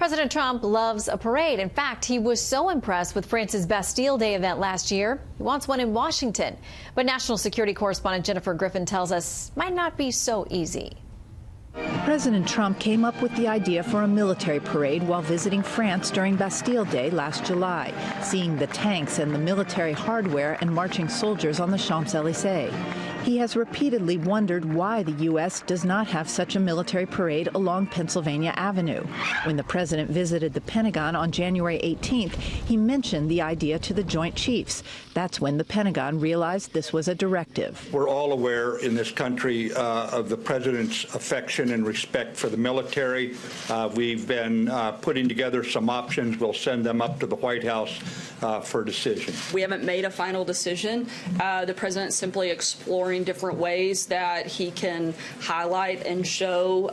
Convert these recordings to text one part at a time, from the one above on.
President Trump loves a parade. In fact, he was so impressed with France's Bastille Day event last year, he wants one in Washington. But national security correspondent Jennifer Griffin tells us it might not be so easy. President Trump came up with the idea for a military parade while visiting France during Bastille Day last July, seeing the tanks and the military hardware and marching soldiers on the Champs-Élysées. He has repeatedly wondered why the U.S. does not have such a military parade along Pennsylvania Avenue. When the president visited the Pentagon on January 18th, he mentioned the idea to the Joint Chiefs. That's when the Pentagon realized this was a directive. We're all aware in this country of the president's affection and respect for the military. We've been putting together some options. We'll send them up to the White House for a decision. We haven't made a final decision. The president's simply exploring different ways that he can highlight and show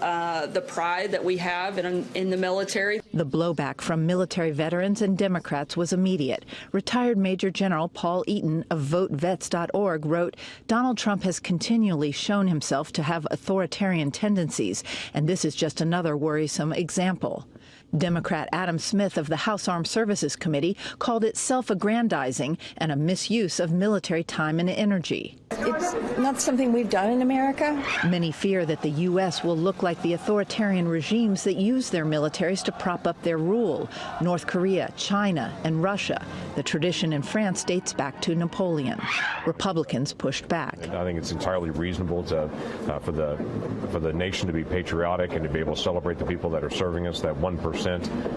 the pride that we have in the military. The blowback from military veterans and Democrats was immediate. Retired Major General Paul Eaton of VoteVets.org wrote, "Donald Trump has continually shown himself to have authoritarian tendencies, and this is just another worrisome example." Democrat Adam Smith of the House Armed Services Committee called it self-aggrandizing and a misuse of military time and energy. It's not something we've done in America. Many fear that the U.S. will look like the authoritarian regimes that use their militaries to prop up their rule: North Korea, China, and Russia. The tradition in France dates back to Napoleon. Republicans pushed back. I think it's entirely reasonable for the nation to be patriotic and to be able to celebrate the people that are serving us, that 1%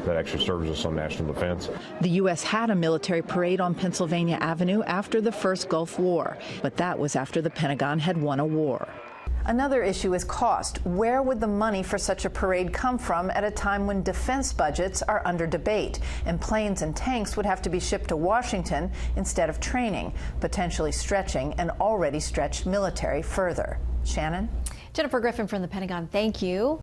that actually serves us on national defense. The U.S. had a military parade on Pennsylvania Avenue after the first Gulf War, but that was after the Pentagon had won a war. Another issue is cost. Where would the money for such a parade come from at a time when defense budgets are under debate and planes and tanks would have to be shipped to Washington instead of training, potentially stretching an already stretched military further? Shannon? Jennifer Griffin from the Pentagon, thank you.